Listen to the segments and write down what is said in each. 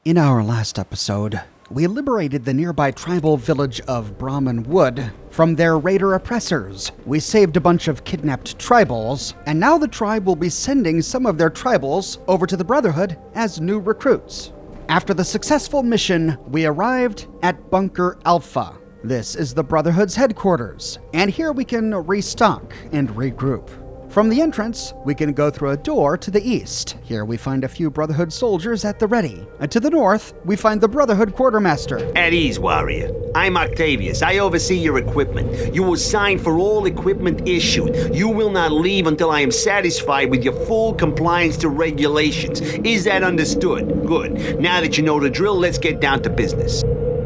In our last episode, we liberated the nearby tribal village of Brahman Wood from their raider oppressors. We saved a bunch of kidnapped tribals, and now the tribe will be sending some of their tribals over to the Brotherhood as new recruits. After the successful mission, we arrived at Bunker Alpha. This is the Brotherhood's headquarters, and here we can restock and regroup. From the entrance, we can go through a door to the east. Here we find a few Brotherhood soldiers at the ready. And to the north, we find the Brotherhood quartermaster. At ease, warrior. I'm Octavius. I oversee your equipment. You will sign for all equipment issued. You will not leave until I am satisfied with your full compliance to regulations. Is that understood? Good. Now that you know the drill, let's get down to business.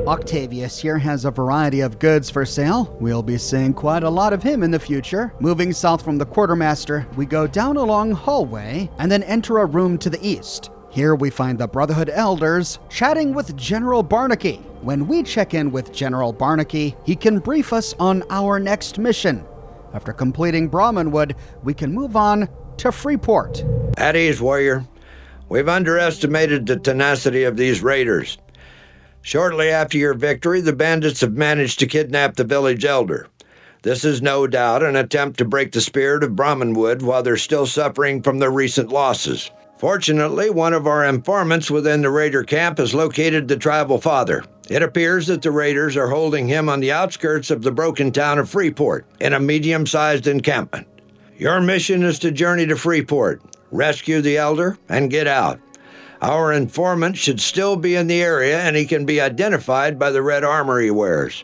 Octavius here has a variety of goods for sale. We'll be seeing quite a lot of him in the future. Moving south from the quartermaster, we go down a long hallway and then enter a room to the east. Here we find the Brotherhood elders chatting with General Barnaky. When we check in with General Barnaky, he can brief us on our next mission. After completing Brahmanwood, we can move on to Freeport. At ease, warrior. We've underestimated the tenacity of these raiders. Shortly after your victory, the bandits have managed to kidnap the village elder. This is no doubt an attempt to break the spirit of Brahmanwood while they're still suffering from their recent losses. Fortunately, one of our informants within the raider camp has located the tribal father. It appears that the raiders are holding him on the outskirts of the broken town of Freeport in a medium-sized encampment. Your mission is to journey to Freeport, rescue the elder, and get out. Our informant should still be in the area, and he can be identified by the red armor he wears.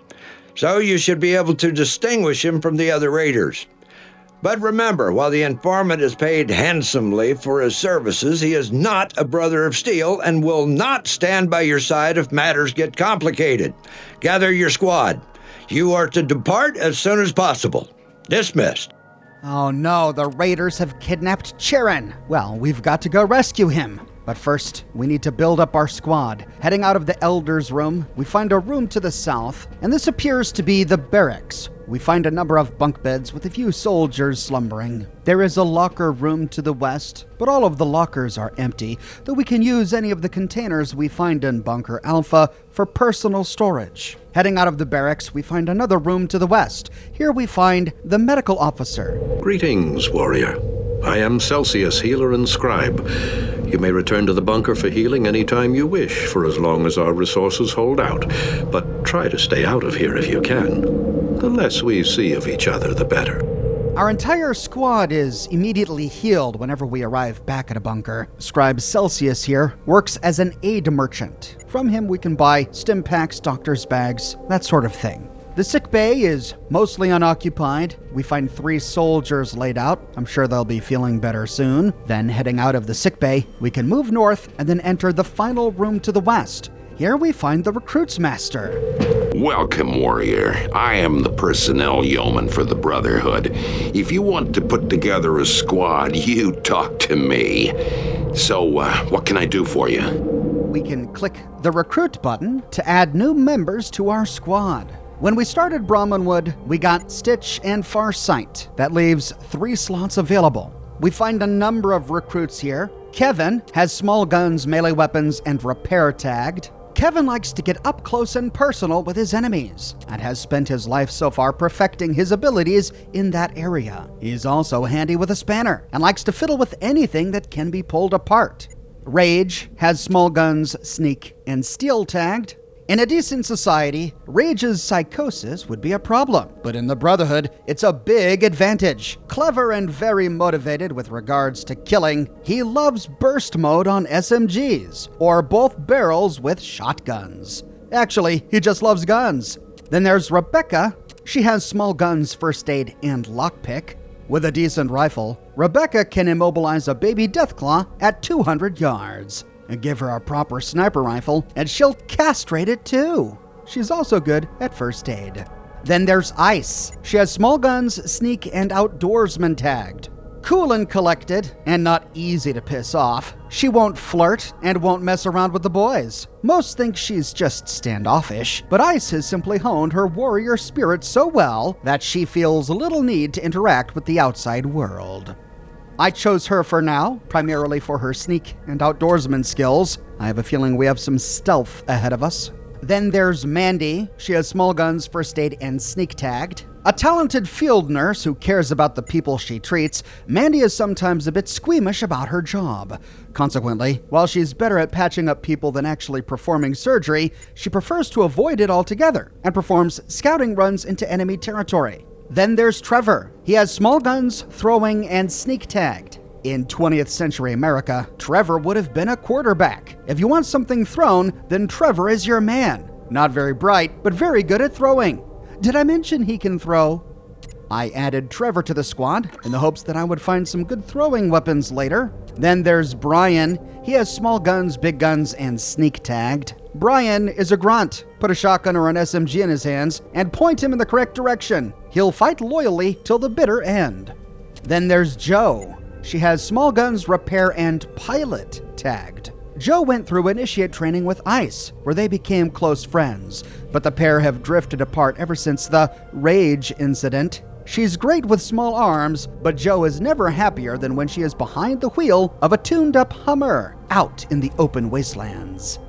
So you should be able to distinguish him from the other raiders. But remember, while the informant is paid handsomely for his services, he is not a brother of steel and will not stand by your side if matters get complicated. Gather your squad. You are to depart as soon as possible. Dismissed. Oh no, the raiders have kidnapped Chirin. Well, we've got to go rescue him. But first, we need to build up our squad. Heading out of the Elder's room, we find a room to the south, and this appears to be the barracks. We find a number of bunk beds with a few soldiers slumbering. There is a locker room to the west, but all of the lockers are empty, though we can use any of the containers we find in Bunker Alpha for personal storage. Heading out of the barracks, we find another room to the west. Here we find the medical officer. Greetings, warrior. I am Celsius, healer and scribe. You may return to the bunker for healing any time you wish, for as long as our resources hold out. But try to stay out of here if you can. The less we see of each other, the better. Our entire squad is immediately healed whenever we arrive back at a bunker. Scribe Celsius here works as an aid merchant. From him we can buy stim packs, doctor's bags, that sort of thing. The sick bay is mostly unoccupied. We find 3 soldiers laid out. I'm sure they'll be feeling better soon. Then heading out of the sick bay, we can move north and then enter the final room to the west. Here we find the recruits master. Welcome, warrior. I am the personnel yeoman for the Brotherhood. If you want to put together a squad, you talk to me. So, what can I do for you? We can click the recruit button to add new members to our squad. When we started Brahmanwood, we got Stitch and Farsight. That leaves 3 slots available. We find a number of recruits here. Kevin has small guns, melee weapons, and repair tagged. Kevin likes to get up close and personal with his enemies, and has spent his life so far perfecting his abilities in that area. He's also handy with a spanner, and likes to fiddle with anything that can be pulled apart. Rage has small guns, sneak, and steel tagged. In a decent society, Rage's psychosis would be a problem, but in the Brotherhood, it's a big advantage. Clever and very motivated with regards to killing, he loves burst mode on SMGs, or both barrels with shotguns. Actually, he just loves guns. Then there's Rebecca. She has small guns, first aid, and lockpick. With a decent rifle, Rebecca can immobilize a baby Deathclaw at 200 yards. And give her a proper sniper rifle, and she'll castrate it too. She's also good at first aid. Then there's Ice. She has small guns, sneak, and outdoorsman tagged. Cool and collected, and not easy to piss off. She won't flirt, and won't mess around with the boys. Most think she's just standoffish, but Ice has simply honed her warrior spirit so well that she feels little need to interact with the outside world. I chose her for now, primarily for her sneak and outdoorsman skills. I have a feeling we have some stealth ahead of us. Then there's Mandy. She has small guns, first aid, and sneak tagged. A talented field nurse who cares about the people she treats, Mandy is sometimes a bit squeamish about her job. Consequently, while she's better at patching up people than actually performing surgery, she prefers to avoid it altogether and performs scouting runs into enemy territory. Then there's Trevor. He has small guns, throwing, and sneak tagged. In 20th century America, Trevor would have been a quarterback. If you want something thrown, then Trevor is your man. Not very bright, but very good at throwing. Did I mention he can throw? I added Trevor to the squad in the hopes that I would find some good throwing weapons later. Then there's Brian. He has small guns, big guns, and sneak tagged. Brian is a grunt. Put a shotgun or an SMG in his hands and point him in the correct direction. He'll fight loyally till the bitter end. Then there's Jo. She has small guns, repair, and pilot tagged. Jo went through initiate training with Ice, where they became close friends, but the pair have drifted apart ever since the Rage incident. She's great with small arms, but Jo is never happier than when she is behind the wheel of a tuned-up Hummer out in the open wastelands.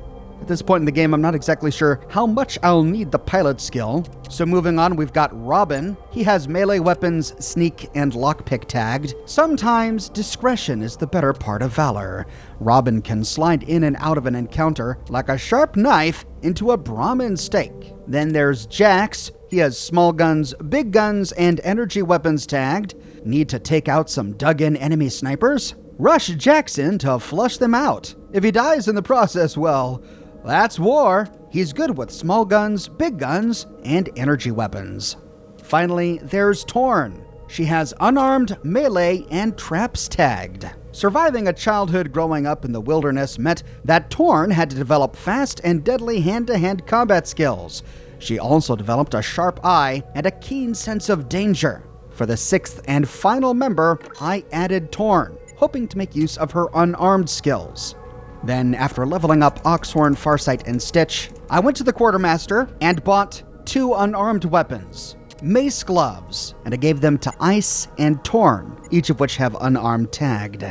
At this point in the game, I'm not exactly sure how much I'll need the pilot skill. So moving on, we've got Robin. He has melee weapons, sneak, and lockpick tagged. Sometimes discretion is the better part of valor. Robin can slide in and out of an encounter like a sharp knife into a Brahmin steak. Then there's Jax. He has small guns, big guns, and energy weapons tagged. Need to take out some dug-in enemy snipers? Rush Jax in to flush them out. If he dies in the process, well, that's war. He's good with small guns, big guns, and energy weapons. Finally, there's Torn. She has unarmed, melee, and traps tagged. Surviving a childhood growing up in the wilderness meant that Torn had to develop fast and deadly hand-to-hand combat skills. She also developed a sharp eye and a keen sense of danger. For the sixth and final member, I added Torn, hoping to make use of her unarmed skills. Then, after leveling up Oxhorn, Farsight, and Stitch, I went to the quartermaster and bought 2 unarmed weapons, mace gloves, and I gave them to Ice and Torn, each of which have unarmed tagged.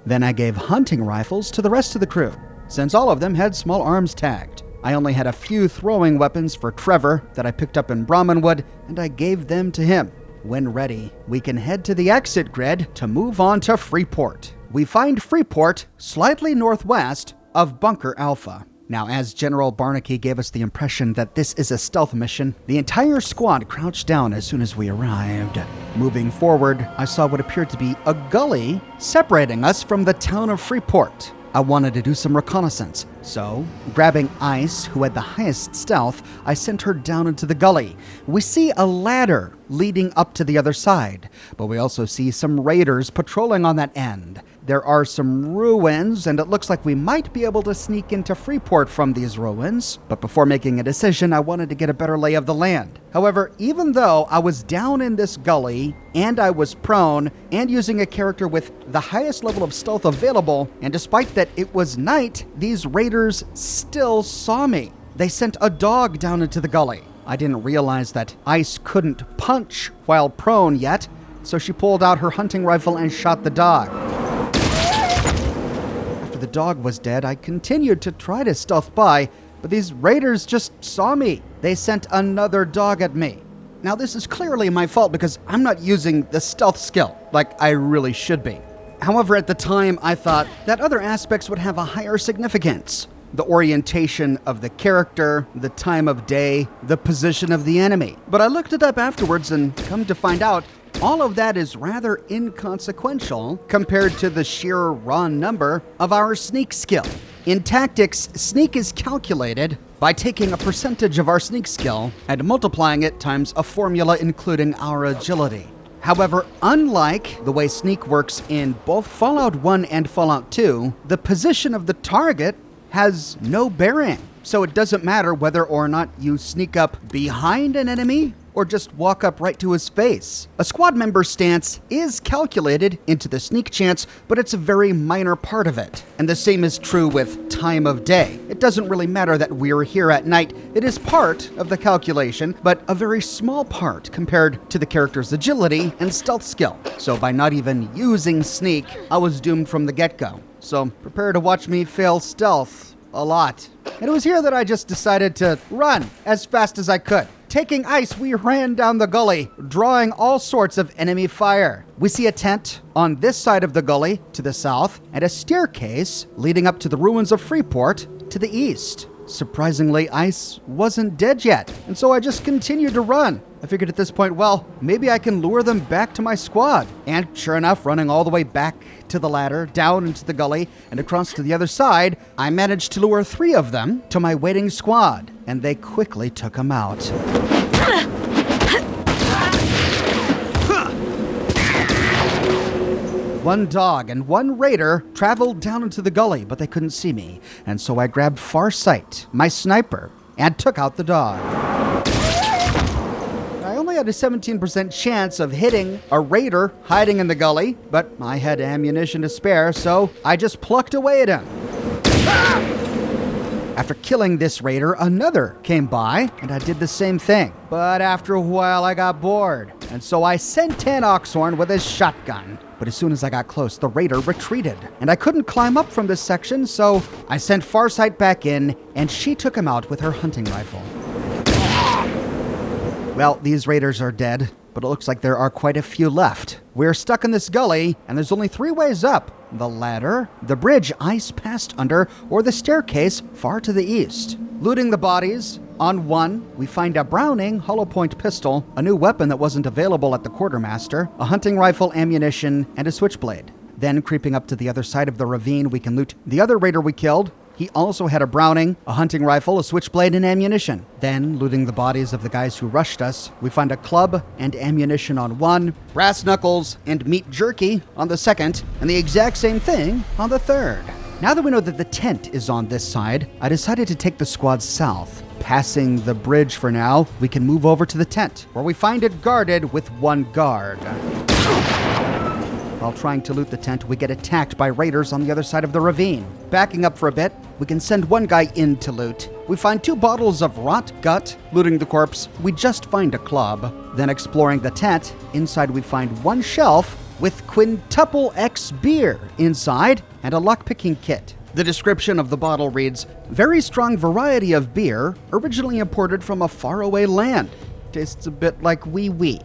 Then I gave hunting rifles to the rest of the crew, since all of them had small arms tagged. I only had a few throwing weapons for Trevor that I picked up in Brahmanwood, and I gave them to him. When ready, we can head to the exit grid to move on to Freeport. We find Freeport slightly northwest of Bunker Alpha. Now, as General Barnaky gave us the impression that this is a stealth mission, the entire squad crouched down as soon as we arrived. Moving forward, I saw what appeared to be a gully separating us from the town of Freeport. I wanted to do some reconnaissance, so, grabbing Ice, who had the highest stealth, I sent her down into the gully. We see a ladder leading up to the other side, but we also see some raiders patrolling on that end. There are some ruins, and it looks like we might be able to sneak into Freeport from these ruins. But before making a decision, I wanted to get a better lay of the land. However, even though I was down in this gully, and I was prone, and using a character with the highest level of stealth available, and despite that it was night, these raiders still saw me. They sent a dog down into the gully. I didn't realize that Ice couldn't punch while prone yet, so she pulled out her hunting rifle and shot the dog. The dog was dead, I continued to try to stealth by, but these raiders just saw me. They sent another dog at me. Now, this is clearly my fault because I'm not using the stealth skill like I really should be. However, at the time, I thought that other aspects would have a higher significance. The orientation of the character, the time of day, the position of the enemy. But I looked it up afterwards and come to find out all of that is rather inconsequential compared to the sheer raw number of our sneak skill. In tactics, sneak is calculated by taking a percentage of our sneak skill and multiplying it times a formula including our agility. However, unlike the way sneak works in both Fallout 1 and Fallout 2, the position of the target has no bearing. So it doesn't matter whether or not you sneak up behind an enemy or just walk up right to his face. A squad member's stance is calculated into the sneak chance, but it's a very minor part of it. And the same is true with time of day. It doesn't really matter that we're here at night. It is part of the calculation, but a very small part compared to the character's agility and stealth skill. So by not even using sneak, I was doomed from the get-go. So prepare to watch me fail stealth a lot. And it was here that I just decided to run as fast as I could. Taking ice, we ran down the gully, drawing all sorts of enemy fire. We see a tent on this side of the gully to the south, and a staircase leading up to the ruins of Freeport to the east. Surprisingly, Ice wasn't dead yet, and so I just continued to run. I figured at this point, well, maybe I can lure them back to my squad. And sure enough, running all the way back to the ladder, down into the gully, and across to the other side, I managed to lure 3 of them to my waiting squad, and they quickly took them out. One dog and 1 raider traveled down into the gully, but they couldn't see me, and so I grabbed Farsight, my sniper, and took out the dog. I only had a 17% chance of hitting a raider hiding in the gully, but I had ammunition to spare, so I just plucked away at him. After killing this raider, another came by, and I did the same thing. But after a while, I got bored, and so I sent in Oxhorn with his shotgun. But as soon as I got close, the raider retreated, and I couldn't climb up from this section, so I sent Farsight back in, and she took him out with her hunting rifle. Well, these raiders are dead, but it looks like there are quite a few left. We're stuck in this gully, and there's only 3 ways up. The ladder, the bridge Ice passed under, or the staircase far to the east. Looting the bodies, on one, we find a Browning hollow point pistol, a new weapon that wasn't available at the quartermaster, a hunting rifle, ammunition, and a switchblade. Then, creeping up to the other side of the ravine, we can loot the other raider we killed. He also had a Browning, a hunting rifle, a switchblade, and ammunition. Then, looting the bodies of the guys who rushed us, we find a club and ammunition on one, brass knuckles and meat jerky on the second, and the exact same thing on the third. Now that we know that the tent is on this side, I decided to take the squad south. Passing the bridge for now, we can move over to the tent, where we find it guarded with 1 guard. While trying to loot the tent, we get attacked by raiders on the other side of the ravine. Backing up for a bit, we can send 1 guy in to loot. We find 2 bottles of rot gut. Looting the corpse, we just find a club. Then exploring the tent, inside we find 1 shelf with quintuple X beer inside and a lockpicking kit. The description of the bottle reads, "Very strong variety of beer, originally imported from a faraway land. Tastes a bit like wee-wee."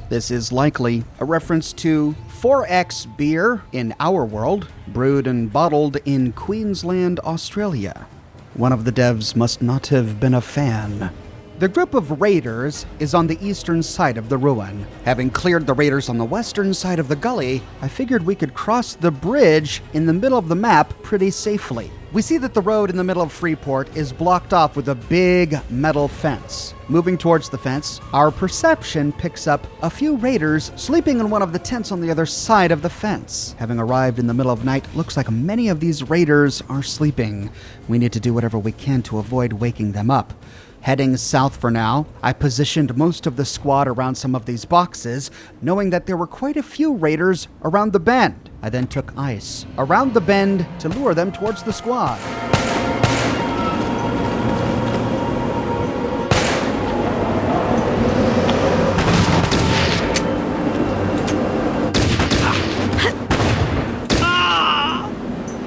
This is likely a reference to 4X beer in our world, brewed and bottled in Queensland, Australia. One of the devs must not have been a fan. The group of raiders is on the eastern side of the ruin. Having cleared the raiders on the western side of the gully, I figured we could cross the bridge in the middle of the map pretty safely. We see that the road in the middle of Freeport is blocked off with a big metal fence. Moving towards the fence, our perception picks up a few raiders sleeping in one of the tents on the other side of the fence. Having arrived in the middle of night, looks like many of these raiders are sleeping. We need to do whatever we can to avoid waking them up. Heading south for now, I positioned most of the squad around some of these boxes, knowing that there were quite a few raiders around the bend. I then took Ice around the bend to lure them towards the squad.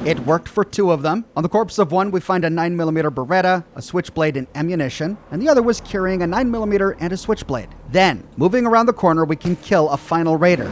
It worked for 2 of them. On the corpse of 1, we find a 9mm Beretta, a switchblade, and ammunition, and the other was carrying a 9mm and a switchblade. Then, moving around the corner, we can kill a final raider.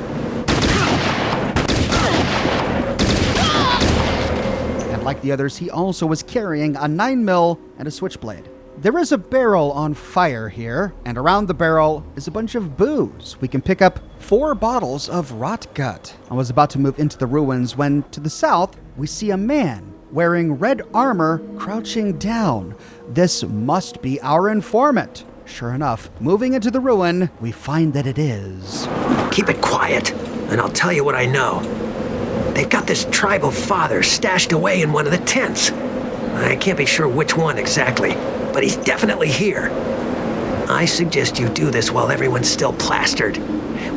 And like the others, he also was carrying a 9mm and a switchblade. There is a barrel on fire here, and around the barrel is a bunch of booze. We can pick up 4 bottles of rot gut. I was about to move into the ruins when, to the south, we see a man wearing red armor crouching down. This must be our informant. Sure enough, moving into the ruin, we find that it is. Keep it quiet, and I'll tell you what I know. They've got this tribal father stashed away in one of the tents. I can't be sure which one exactly, but he's definitely here. I suggest you do this while everyone's still plastered.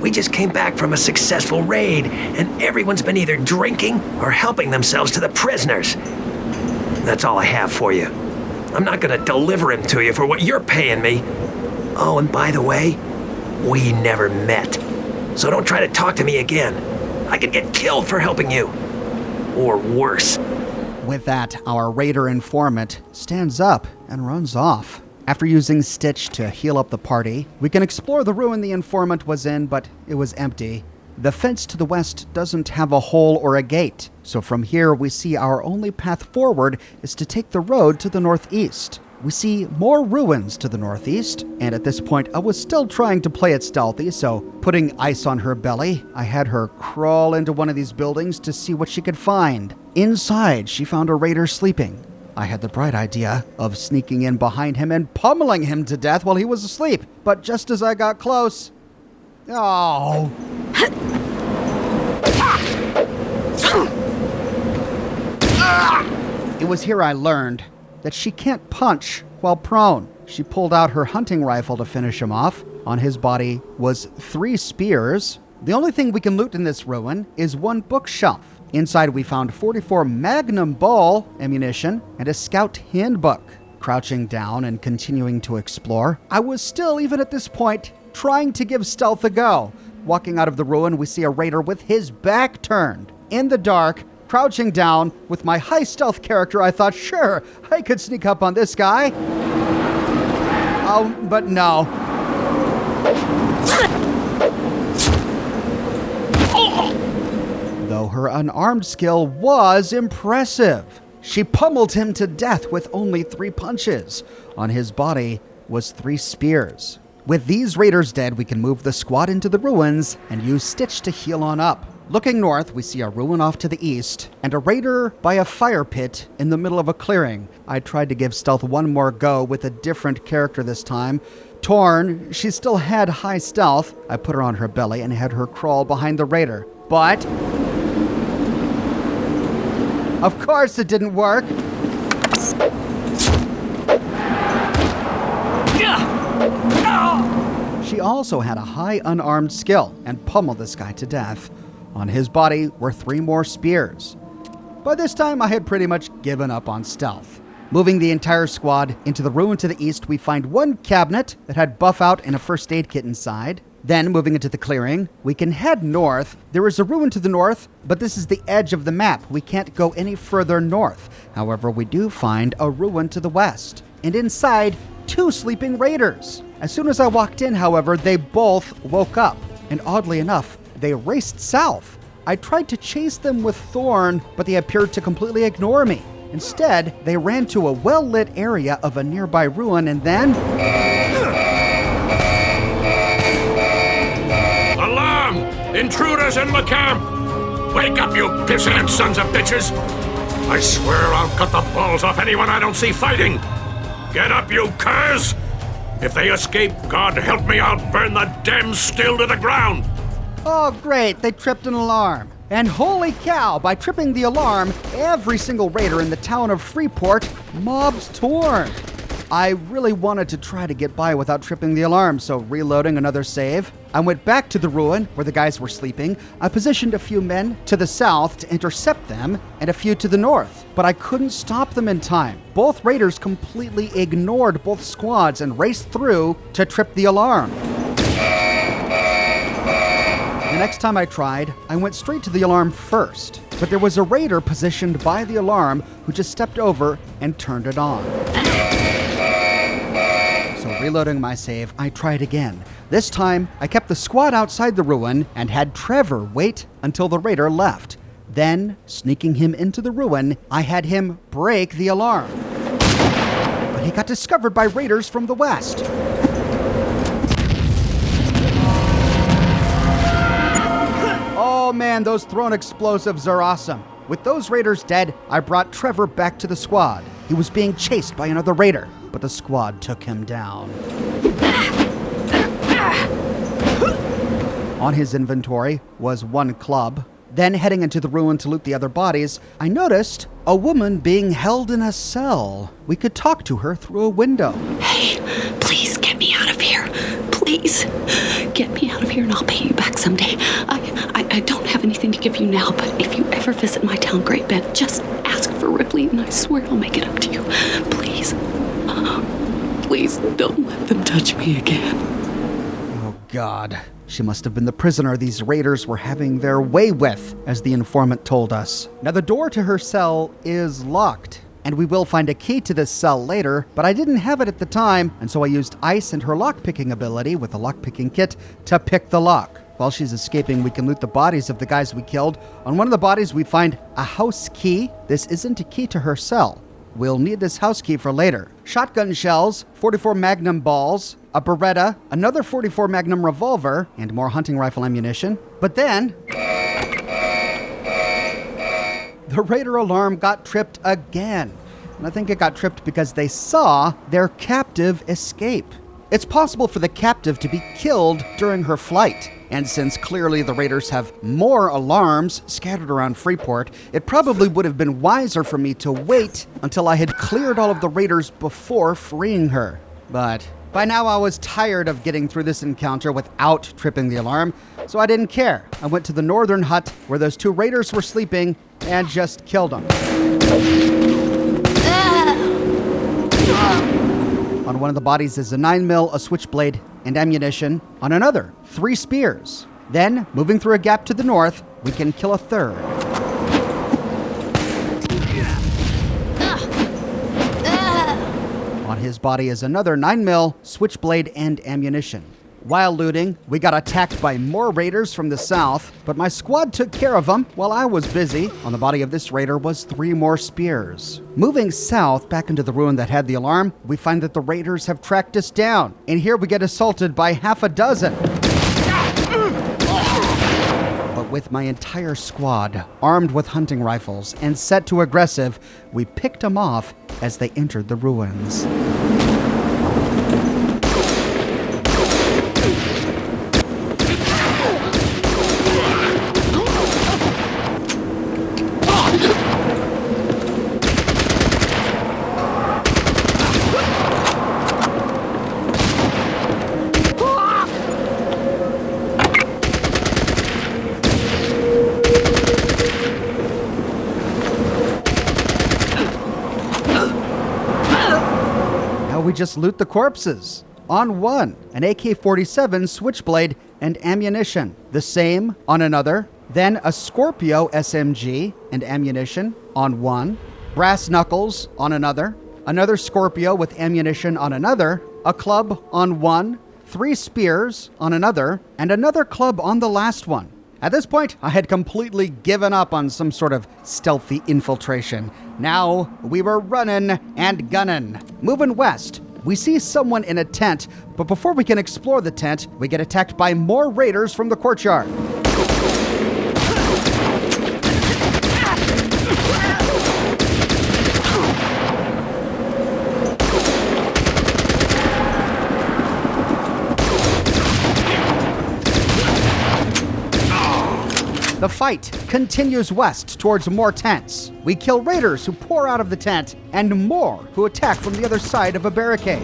We just came back from a successful raid, and everyone's been either drinking or helping themselves to the prisoners. That's all I have for you. I'm not gonna deliver him to you for what you're paying me. Oh, and by the way, we never met. So don't try to talk to me again. I could get killed for helping you. Or worse. With that, our raider informant stands up and runs off. After using Stitch to heal up the party, we can explore the ruin the informant was in, but it was empty. The fence to the west doesn't have a hole or a gate, so from here we see our only path forward is to take the road to the northeast. We see more ruins to the northeast, and at this point I was still trying to play it stealthy, so putting ice on her belly, I had her crawl into one of these buildings to see what she could find. Inside, she found a raider sleeping. I had the bright idea of sneaking in behind him and pummeling him to death while he was asleep, but just as I got close... Oh... It was here I learned that she can't punch while prone. She pulled out her hunting rifle to finish him off. On his body was 3 spears. The only thing we can loot in this ruin is 1 bookshelf. Inside we found 44 Magnum ball ammunition and a scout handbook. Crouching down and continuing to explore, I was still, even at this point, trying to give stealth a go. Walking out of the ruin, we see a raider with his back turned. In the dark, crouching down, with my high stealth character, I thought, sure, I could sneak up on this guy. Oh, but no. Though her unarmed skill was impressive. She pummeled him to death with only 3 punches. On his body was 3 spears. With these raiders dead, we can move the squad into the ruins and use Stitch to heal on up. Looking north, we see a ruin off to the east and a raider by a fire pit in the middle of a clearing. I tried to give stealth one more go with a different character this time. Torn, she still had high stealth. I put her on her belly and had her crawl behind the raider. But... of course it didn't work. She also had a high unarmed skill and pummeled this guy to death. On his body were 3 more spears. By this time, I had pretty much given up on stealth. Moving the entire squad into the ruin to the east, we find 1 cabinet that had buff out and a first aid kit inside. Then, moving into the clearing, we can head north. There is a ruin to the north, but this is the edge of the map. We can't go any further north. However, we do find a ruin to the west. And inside, 2 sleeping raiders. As soon as I walked in, however, they both woke up. And oddly enough, they raced south. I tried to chase them with Thorn, but they appeared to completely ignore me. Instead, they ran to a well-lit area of a nearby ruin and then... Alarm! Intruders in the camp! Wake up, you pissant sons of bitches! I swear I'll cut the balls off anyone I don't see fighting! Get up, you curs! If they escape, God help me, I'll burn the damn still to the ground! Oh, great, they tripped an alarm. And holy cow, by tripping the alarm, every single raider in the town of Freeport mobbed Torn. I really wanted to try to get by without tripping the alarm, so reloading another save, I went back to the ruin where the guys were sleeping. I positioned a few men to the south to intercept them and a few to the north, but I couldn't stop them in time. Both raiders completely ignored both squads and raced through to trip the alarm. The next time I tried, I went straight to the alarm first, but there was a raider positioned by the alarm who just stepped over and turned it on. So reloading my save, I tried again. This time, I kept the squad outside the ruin and had Trevor wait until the raider left. Then, sneaking him into the ruin, I had him break the alarm. But he got discovered by raiders from the west. Oh man, those thrown explosives are awesome. With those raiders dead, I brought Trevor back to the squad. He was being chased by another raider, but the squad took him down. On his inventory was 1 club. Then, heading into the ruin to loot the other bodies, I noticed a woman being held in a cell. We could talk to her through a window. Hey, please get me out of here. Please, get me out of here and I'll pay you back someday. I don't have anything to give you now, but if you ever visit my town, Great Bend, just ask for Ripley and I swear I'll make it up to you. Please, please don't let them touch me again. Oh God. She must have been the prisoner these raiders were having their way with, as the informant told us. Now, the door to her cell is locked, and we will find a key to this cell later, but I didn't have it at the time, and so I used Ice and her lockpicking ability with the lockpicking kit to pick the lock. While she's escaping, we can loot the bodies of the guys we killed. On one of the bodies, we find a house key. This isn't a key to her cell. We'll need this house key for later. Shotgun shells, 44 Magnum balls, a Beretta, another 44 Magnum revolver, and more hunting rifle ammunition. But then, the raider alarm got tripped again. And I think it got tripped because they saw their captive escape. It's possible for the captive to be killed during her flight. And since clearly the raiders have more alarms scattered around Freeport, it probably would have been wiser for me to wait until I had cleared all of the raiders before freeing her. But by now I was tired of getting through this encounter without tripping the alarm, so I didn't care. I went to the northern hut where those two raiders were sleeping and just killed them. On one of the bodies is a 9mm, a switchblade, and ammunition. On another, 3 spears. Then, moving through a gap to the north, we can kill a third. On his body is another 9mm, switchblade, and ammunition. While looting, we got attacked by more raiders from the south, but my squad took care of them while I was busy. On the body of this raider was 3 more spears. Moving south back into the ruin that had the alarm, we find that the raiders have tracked us down. And here we get assaulted by half a dozen. But with my entire squad armed with hunting rifles and set to aggressive, we picked them off as they entered the ruins. We just loot the corpses. On one, an AK-47 switchblade and ammunition. The same on another. Then a Scorpio SMG and ammunition on one. Brass knuckles on another. Another Scorpio with ammunition on another. A club on one. 3 spears on another. And another club on the last one. At this point, I had completely given up on some sort of stealthy infiltration. Now, we were running and gunning. Moving west, we see someone in a tent, but before we can explore the tent, we get attacked by more raiders from the courtyard. The fight continues west towards more tents. We kill raiders who pour out of the tent, and more who attack from the other side of a barricade.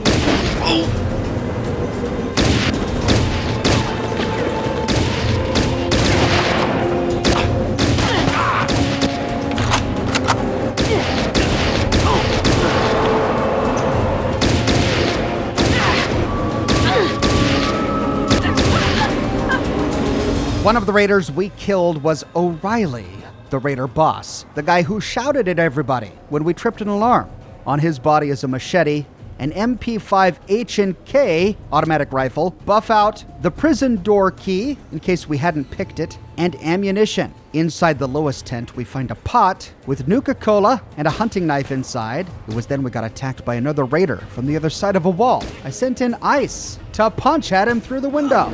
One of the raiders we killed was O'Reilly, the raider boss, the guy who shouted at everybody when we tripped an alarm. On his body is a machete, an MP5 H&K automatic rifle, buff out, the prison door key, in case we hadn't picked it, and ammunition. Inside the lowest tent, we find a pot with Nuka-Cola and a hunting knife inside. It was then we got attacked by another raider from the other side of a wall. I sent in Ice to punch at him through the window.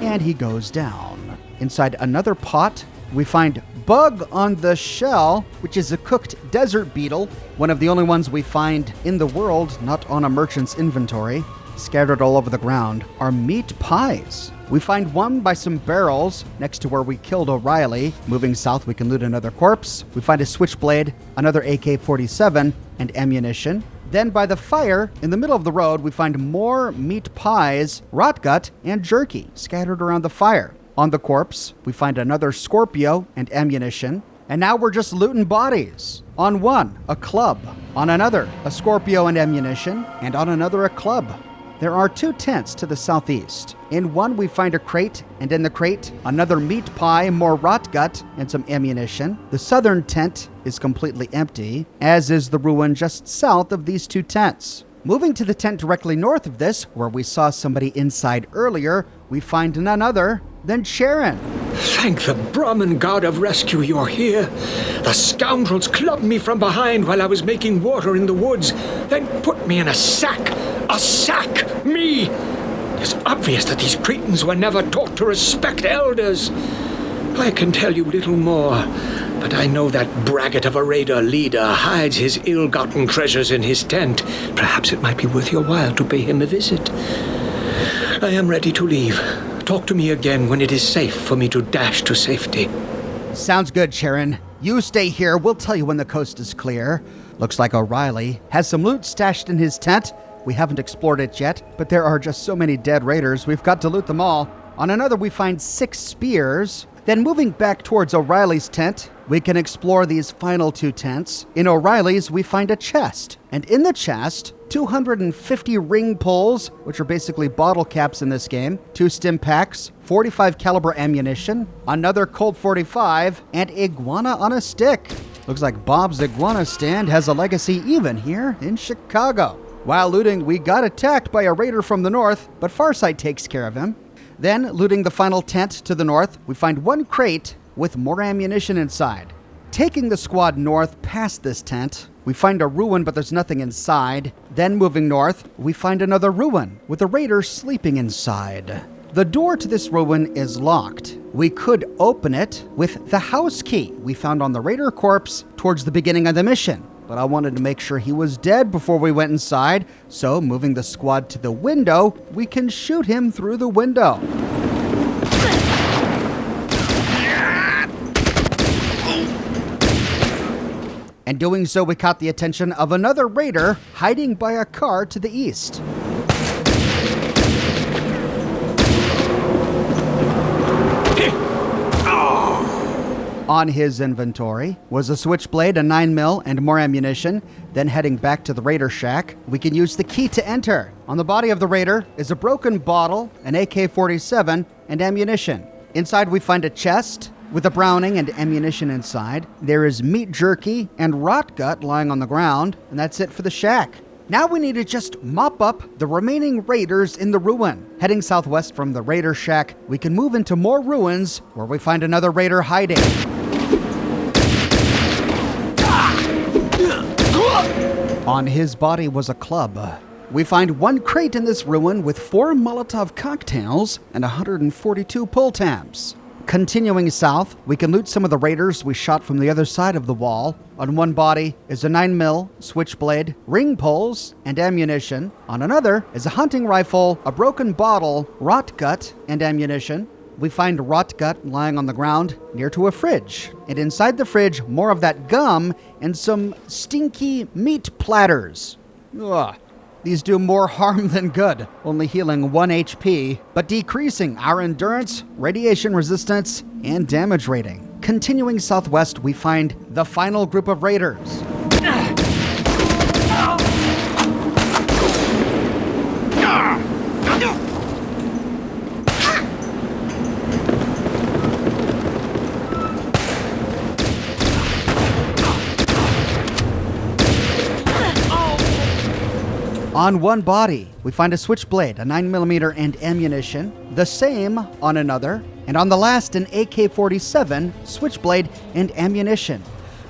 And he goes down. Inside another pot, we find Bug on the Shell, which is a cooked desert beetle, one of the only ones we find in the world, not on a merchant's inventory. Scattered all over the ground are meat pies. We find one by some barrels next to where we killed O'Reilly. Moving south, we can loot another corpse. We find a switchblade, another AK-47, and ammunition. Then by the fire, in the middle of the road, we find more meat pies, rot gut, and jerky scattered around the fire. On the corpse, we find another Scorpio and ammunition. And now we're just looting bodies. On one, a club. On another, a Scorpio and ammunition. And on another, a club. There are 2 tents to the southeast. In one, we find a crate, and in the crate, another meat pie, more rot gut, and some ammunition. The southern tent is completely empty, as is the ruin just south of these two tents. Moving to the tent directly north of this, where we saw somebody inside earlier, we find none other than Sharon. Thank the Brahmin god of rescue you're here. The scoundrels clubbed me from behind while I was making water in the woods, then put me in a sack. A sack! Me! It's obvious that these cretins were never taught to respect elders. I can tell you little more, but I know that braggart of a raider leader hides his ill-gotten treasures in his tent. Perhaps it might be worth your while to pay him a visit. I am ready to leave. Talk to me again when it is safe for me to dash to safety. Sounds good, Sharon. You stay here. We'll tell you when the coast is clear. Looks like O'Reilly has some loot stashed in his tent. We haven't explored it yet, but there are just so many dead raiders. We've got to loot them all. On another, we find 6 spears. Then moving back towards O'Reilly's tent, we can explore these final 2 tents. In O'Reilly's, we find a chest. And in the chest, 250 ring pulls, which are basically bottle caps in this game, 2 stim packs, 45 caliber ammunition, another Colt 45, and iguana on a stick. Looks like Bob's iguana stand has a legacy even here in Chicago. While looting, we got attacked by a raider from the north, but Farsight takes care of him. Then, looting the final tent to the north, we find 1 crate with more ammunition inside. Taking the squad north past this tent, we find a ruin, but there's nothing inside. Then, moving north, we find another ruin with a raider sleeping inside. The door to this ruin is locked. We could open it with the house key we found on the raider corpse towards the beginning of the mission. But I wanted to make sure he was dead before we went inside, so moving the squad to the window, we can shoot him through the window. And doing so, we caught the attention of another raider hiding by a car to the east. On his inventory was a switchblade, a 9mm, and more ammunition. Then heading back to the raider shack, we can use the key to enter. On the body of the raider is a broken bottle, an AK-47, and ammunition. Inside we find a chest with a Browning and ammunition inside. There is meat jerky and rot gut lying on the ground, and that's it for the shack. Now we need to just mop up the remaining raiders in the ruin. Heading southwest from the raider shack, we can move into more ruins where we find another raider hiding. On his body was a club. We find 1 crate in this ruin with 4 Molotov cocktails and 142 pull tabs. Continuing south, we can loot some of the raiders we shot from the other side of the wall. On one body is a 9mm, switchblade, ring poles, and ammunition. On another is a hunting rifle, a broken bottle, rot gut, and ammunition. We find rot gut lying on the ground near to a fridge. And inside the fridge, more of that gum and some stinky meat platters. Ugh. These do more harm than good, only healing 1 HP, but decreasing our endurance, radiation resistance, and damage rating. Continuing southwest, we find the final group of raiders. On one body, we find a switchblade, a 9mm, and ammunition. The same on another. And on the last, an AK-47, switchblade, and ammunition.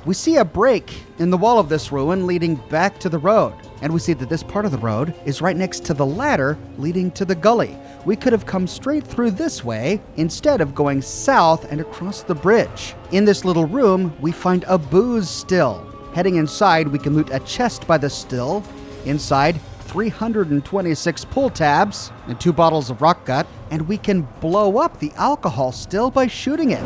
We see a break in the wall of this ruin leading back to the road. And we see that this part of the road is right next to the ladder leading to the gully. We could have come straight through this way instead of going south and across the bridge. In this little room, we find a booze still. Heading inside, we can loot a chest by the still. Inside, 326 pull tabs and 2 bottles of rock gut, and we can blow up the alcohol still by shooting it.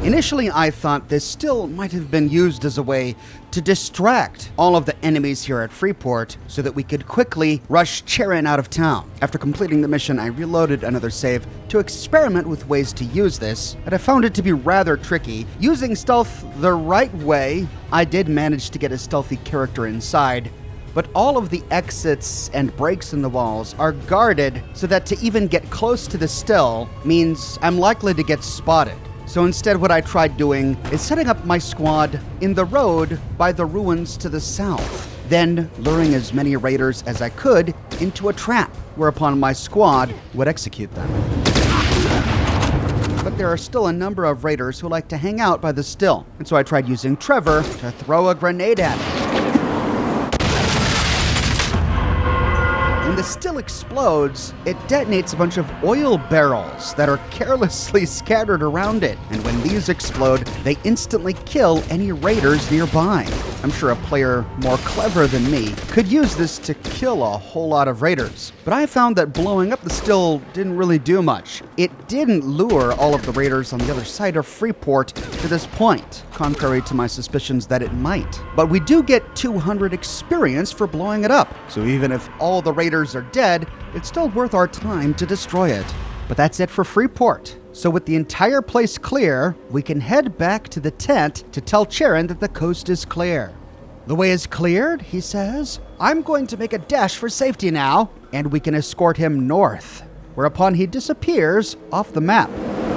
Initially, I thought this still might have been used as a way to distract all of the enemies here at Freeport so that we could quickly rush Charon out of town. After completing the mission, I reloaded another save to experiment with ways to use this, and I found it to be rather tricky. Using stealth the right way, I did manage to get a stealthy character inside, but all of the exits and breaks in the walls are guarded so that to even get close to the still means I'm likely to get spotted. So instead, what I tried doing is setting up my squad in the road by the ruins to the south, then luring as many raiders as I could into a trap, whereupon my squad would execute them. But there are still a number of raiders who like to hang out by the still, and so I tried using Trevor to throw a grenade at him. When the still explodes, it detonates a bunch of oil barrels that are carelessly scattered around it, and when these explode, they instantly kill any raiders nearby. I'm sure a player more clever than me could use this to kill a whole lot of raiders, but I found that blowing up the still didn't really do much. It didn't lure all of the raiders on the other side of Freeport to this point, contrary to my suspicions that it might. But we do get 200 experience for blowing it up, so even if all the raiders are dead, it's still worth our time to destroy it. But that's it for Freeport. So with the entire place clear, we can head back to the tent to tell Charon that the coast is clear. The way is cleared, he says. I'm going to make a dash for safety now, and we can escort him north, whereupon he disappears off the map.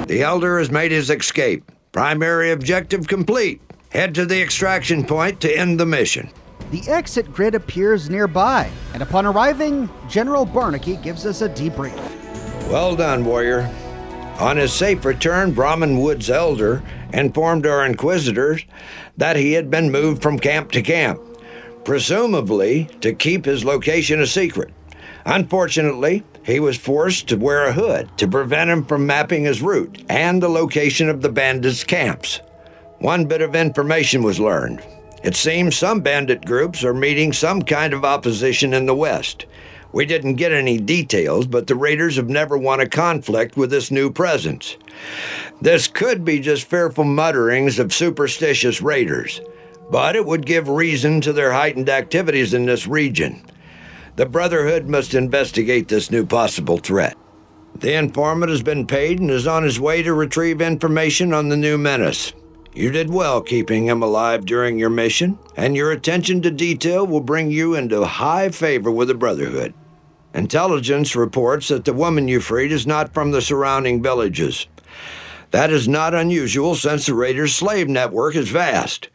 The Elder has made his escape. Primary objective complete. Head to the extraction point to end the mission. The exit grid appears nearby, and upon arriving, General Barnaky gives us a debrief. Well done, warrior. On his safe return, Brahmin Wood's Elder informed our inquisitors that he had been moved from camp to camp, presumably to keep his location a secret. Unfortunately, he was forced to wear a hood to prevent him from mapping his route and the location of the bandits' camps. One bit of information was learned. It seems some bandit groups are meeting some kind of opposition in the west. We didn't get any details, but the raiders have never won a conflict with this new presence. This could be just fearful mutterings of superstitious raiders, but it would give reason to their heightened activities in this region. The Brotherhood must investigate this new possible threat. The informant has been paid and is on his way to retrieve information on the new menace. You did well keeping him alive during your mission, and your attention to detail will bring you into high favor with the Brotherhood. Intelligence reports that the woman you freed is not from the surrounding villages. That is not unusual since the raiders' slave network is vast.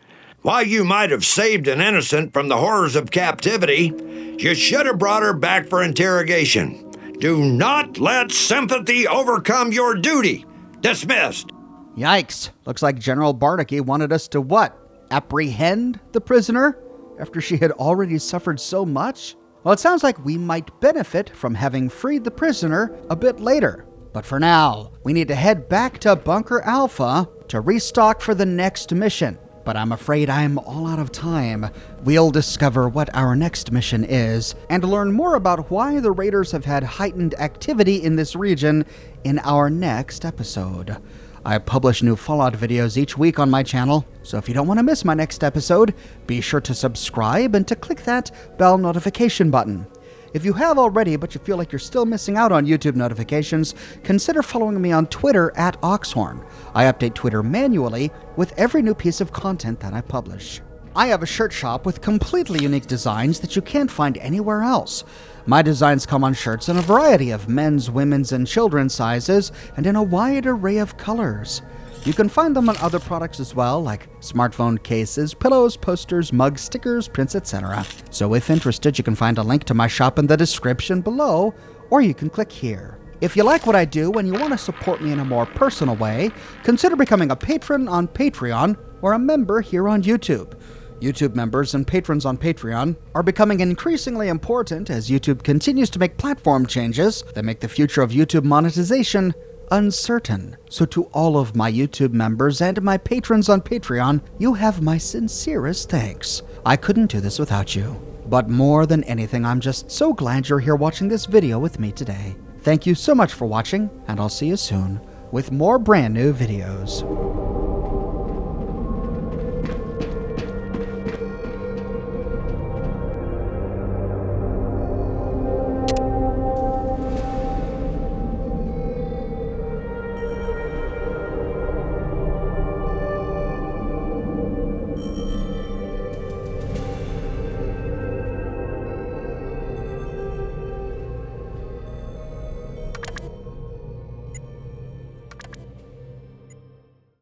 While you might have saved an innocent from the horrors of captivity, you should have brought her back for interrogation. Do not let sympathy overcome your duty. Dismissed. Yikes. Looks like General Barnaky wanted us to what? Apprehend the prisoner? After she had already suffered so much? Well, it sounds like we might benefit from having freed the prisoner a bit later. But for now, we need to head back to Bunker Alpha to restock for the next mission. But I'm afraid I'm all out of time. We'll discover what our next mission is and learn more about why the raiders have had heightened activity in this region in our next episode. I publish new Fallout videos each week on my channel, so if you don't want to miss my next episode, be sure to subscribe and to click that bell notification button. If you have already, but you feel like you're still missing out on YouTube notifications, consider following me on Twitter at Oxhorn. I update Twitter manually with every new piece of content that I publish. I have a shirt shop with completely unique designs that you can't find anywhere else. My designs come on shirts in a variety of men's, women's, and children's sizes, and in a wide array of colors. You can find them on other products as well, like smartphone cases, pillows, posters, mugs, stickers, prints, etc. So if interested, you can find a link to my shop in the description below, or you can click here. If you like what I do and you want to support me in a more personal way, consider becoming a patron on Patreon or a member here on YouTube. YouTube members and patrons on Patreon are becoming increasingly important as YouTube continues to make platform changes that make the future of YouTube monetization uncertain. So to all of my YouTube members and my patrons on Patreon, you have my sincerest thanks. I couldn't do this without you. But more than anything, I'm just so glad you're here watching this video with me today. Thank you so much for watching, and I'll see you soon with more brand new videos.